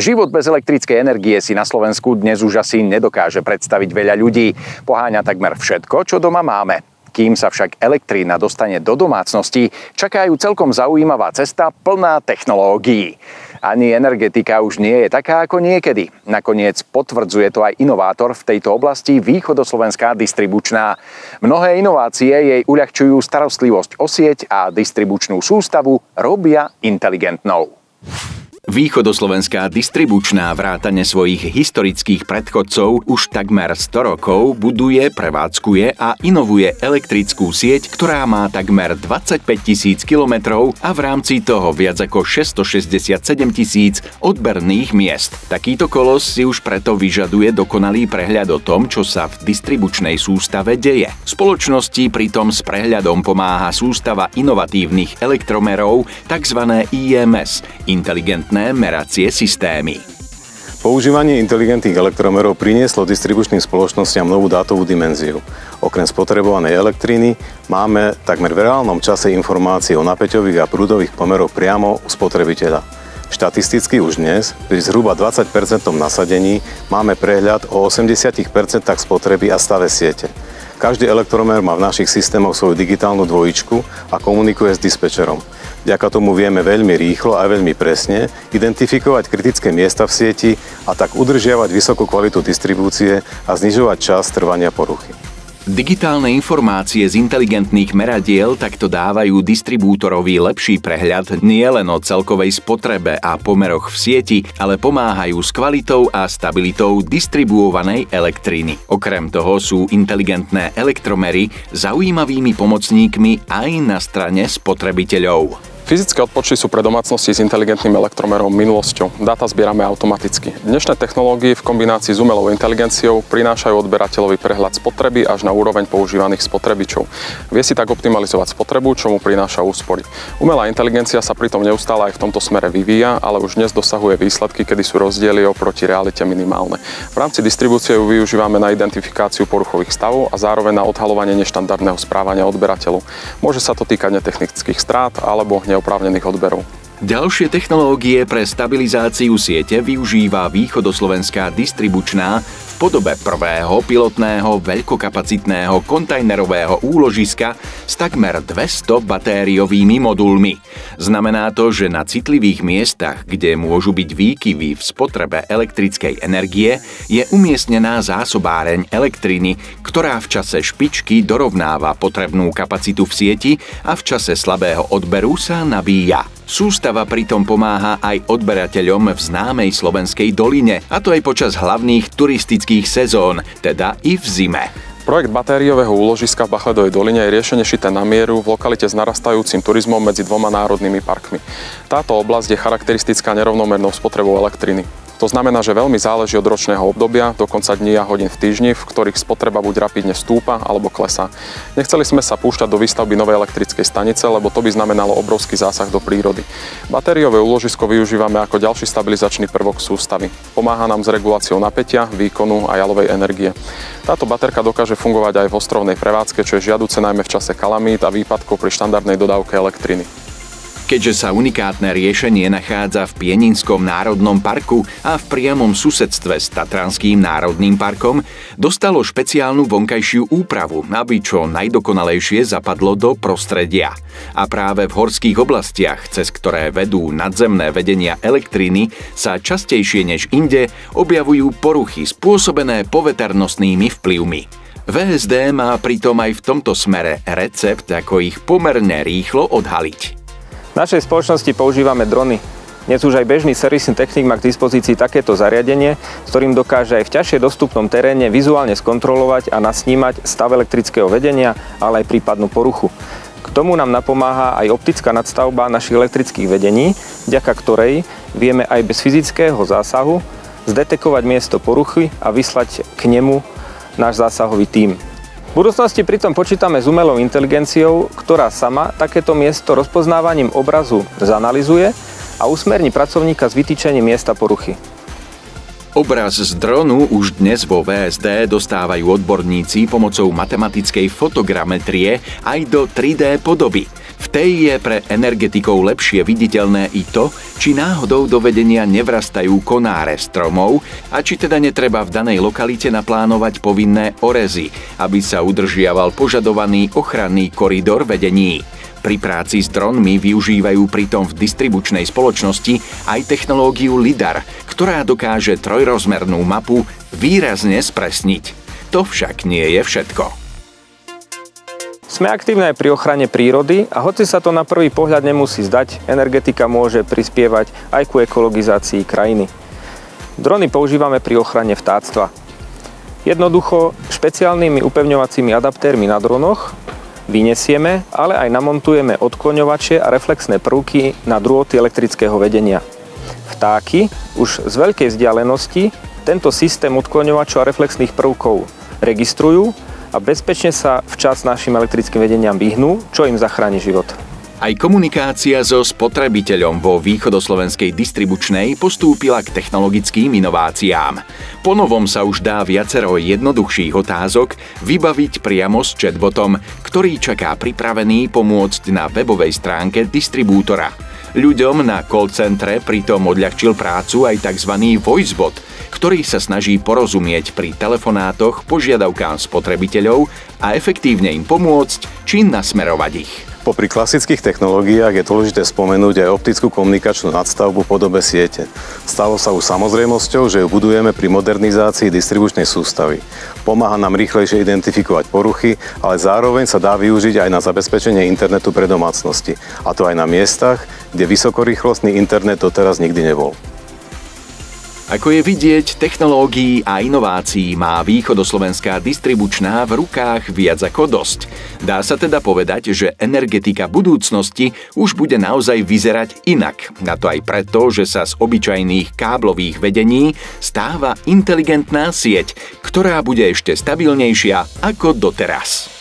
Život bez elektrickej energie si na Slovensku dnes už asi nedokáže predstaviť veľa ľudí. Poháňa takmer všetko, čo doma máme. Kým sa však elektrína dostane do domácnosti, čakajú celkom zaujímavá cesta plná technológií. Ani energetika už nie je taká ako niekedy. Nakoniec potvrdzuje to aj inovátor v tejto oblasti Východoslovenská distribučná. Mnohé inovácie jej uľahčujú starostlivosť o sieť a distribučnú sústavu robia inteligentnou. Východoslovenská distribučná vrátane svojich historických predchodcov už takmer 100 rokov buduje, prevádzkuje a inovuje elektrickú sieť, ktorá má takmer 25 000 kilometrov a v rámci toho viac ako 667 000 odberných miest. Takýto kolos si už preto vyžaduje dokonalý prehľad o tom, čo sa v distribučnej sústave deje. Spoločnosti pritom s prehľadom pomáha sústava inovatívnych elektromerov, tzv. IMS, inteligentné meracie systémy. Používanie inteligentných elektromerov prinieslo distribučným spoločnostiam novú dátovú dimenziu. Okrem spotrebovanej elektriny máme takmer v reálnom čase informácie o napäťových a prúdových pomeroch priamo u spotrebiteľa. Štatisticky už dnes, pri zhruba 20% nasadení, máme prehľad o 80% spotreby a stave siete. Každý elektromer má v našich systémoch svoju digitálnu dvojičku a komunikuje s dispečerom. Vďaka tomu vieme veľmi rýchlo a veľmi presne identifikovať kritické miesta v sieti a tak udržiavať vysokú kvalitu distribúcie a znižovať čas trvania poruchy. Digitálne informácie z inteligentných meradiel takto dávajú distribútorovi lepší prehľad nielen o celkovej spotrebe a pomeroch v sieti, ale pomáhajú s kvalitou a stabilitou distribuovanej elektriny. Okrem toho sú inteligentné elektromery zaujímavými pomocníkmi aj na strane spotrebiteľov. Fyzické odpočty sú pre domácnosti s inteligentným elektromerom minulosťou. Dáta zbierame automaticky. Dnešné technológie v kombinácii s umelou inteligenciou prinášajú odberateľovi prehľad spotreby až na úroveň používaných spotrebičov. Vie si tak optimalizovať spotrebu, čo mu prináša úspory. Umelá inteligencia sa pritom neustále aj v tomto smere vyvíja, ale už dnes dosahuje výsledky, kedy sú rozdiely oproti realite minimálne. V rámci distribúcie ju využívame na identifikáciu poruchových stavov a zároveň na odhaľovanie neštandardného správania odberateľov. Môže sa to týkať netechnických strát alebo neoprávnených odberov. Ďalšie technológie pre stabilizáciu siete využíva Východoslovenská distribučná v podobe prvého pilotného veľkokapacitného kontajnerového úložiska s takmer 200 batériovými modulmi. Znamená to, že na citlivých miestach, kde môžu byť výkyvy v spotrebe elektrickej energie, je umiestnená zásobáreň elektriny, ktorá v čase špičky dorovnáva potrebnú kapacitu v sieti a v čase slabého odberu sa nabíja. Sústava pritom pomáha aj odberateľom v známej Slovenskej doline, a to aj počas hlavných turistických sezón, teda i v zime. Projekt batériového úložiska v Bachledovej doline je riešenie šité na mieru v lokalite s narastajúcim turizmom medzi dvoma národnými parkmi. Táto oblasť je charakteristická nerovnomernou spotrebou elektriny. To znamená, že veľmi záleží od ročného obdobia, dokonca dní a hodín v týždni, v ktorých spotreba buď rapidne stúpa alebo klesá. Nechceli sme sa púšťať do výstavby novej elektrickej stanice, lebo to by znamenalo obrovský zásah do prírody. Batériové úložisko využívame ako ďalší stabilizačný prvok sústavy. Pomáha nám s reguláciou napätia, výkonu a jalovej energie. Táto baterka dokáže fungovať aj v ostrovnej prevádzke, čo je žiaduce najmä v čase kalamít a výpadkov pri štandardnej dodávke elektriny. Keďže sa unikátne riešenie nachádza v Pieninskom národnom parku a v priamom susedstve s Tatranským národným parkom, dostalo špeciálnu vonkajšiu úpravu, aby čo najdokonalejšie zapadlo do prostredia. A práve v horských oblastiach, cez ktoré vedú nadzemné vedenia elektriny, sa častejšie než inde objavujú poruchy spôsobené poveternostnými vplyvmi. VSD má pritom aj v tomto smere recept, ako ich pomerne rýchlo odhaliť. V našej spoločnosti používame drony. Dnes už aj bežný servisný technik má k dispozícii takéto zariadenie, s ktorým dokáže aj v ťažšie dostupnom teréne vizuálne skontrolovať a nasnímať stav elektrického vedenia, ale aj prípadnú poruchu. K tomu nám napomáha aj optická nadstavba našich elektrických vedení, vďaka ktorej vieme aj bez fyzického zásahu zdetekovať miesto poruchy a vyslať k nemu náš zásahový tím. V budúcnosti pritom počítame s umelou inteligenciou, ktorá sama takéto miesto rozpoznávaním obrazu zanalyzuje a usmerní pracovníka s vytýčením miesta poruchy. Obraz z dronu už dnes vo VSD dostávajú odborníci pomocou matematickej fotogrametrie aj do 3D podoby. V tej je pre energetikov lepšie viditeľné i to, či náhodou do vedenia nevrastajú konáre stromov a či teda netreba v danej lokalite naplánovať povinné orezy, aby sa udržiaval požadovaný ochranný koridor vedení. Pri práci s dronmi využívajú pritom v distribučnej spoločnosti aj technológiu LIDAR, ktorá dokáže trojrozmernú mapu výrazne spresniť. To však nie je všetko. Sme aktívne aj pri ochrane prírody a hoci sa to na prvý pohľad nemusí zdať, energetika môže prispievať aj ku ekologizácii krajiny. Drony používame pri ochrane vtáctva. Jednoducho špeciálnymi upevňovacími adaptérmi na dronoch vyniesieme, ale aj namontujeme odkloňovače a reflexné prvky na drôty elektrického vedenia. Vtáky už z veľkej vzdialenosti tento systém odkloňovačov a reflexných prvkov registrujú a bezpečne sa včas našim elektrickým vedeniam vyhnú, čo im zachráni život. Aj komunikácia so spotrebiteľom vo východoslovenskej distribučnej postúpila k technologickým inováciám. Po novom sa už dá viacero jednoduchších otázok vybaviť priamo s chatbotom, ktorý čaká pripravený pomôcť na webovej stránke distribútora. Ľuďom na call centre pritom odľahčil prácu aj tzv. Voicebot, ktorý sa snaží porozumieť pri telefonátoch požiadavkám spotrebiteľov a efektívne im pomôcť či nasmerovať ich. Popri klasických technológiách je dôležité spomenúť aj optickú komunikačnú nadstavbu v podobe siete. Stalo sa už samozrejmosťou, že ju budujeme pri modernizácii distribučnej sústavy. Pomáha nám rýchlejšie identifikovať poruchy, ale zároveň sa dá využiť aj na zabezpečenie internetu pre domácnosti. A to aj na miestach, kde vysokorýchlostný internet doteraz nikdy nebol. Ako je vidieť, technológií a inovácií má východoslovenská distribučná v rukách viac ako dosť. Dá sa teda povedať, že energetika budúcnosti už bude naozaj vyzerať inak. A to aj preto, že sa z obyčajných káblových vedení stáva inteligentná sieť, ktorá bude ešte stabilnejšia ako doteraz.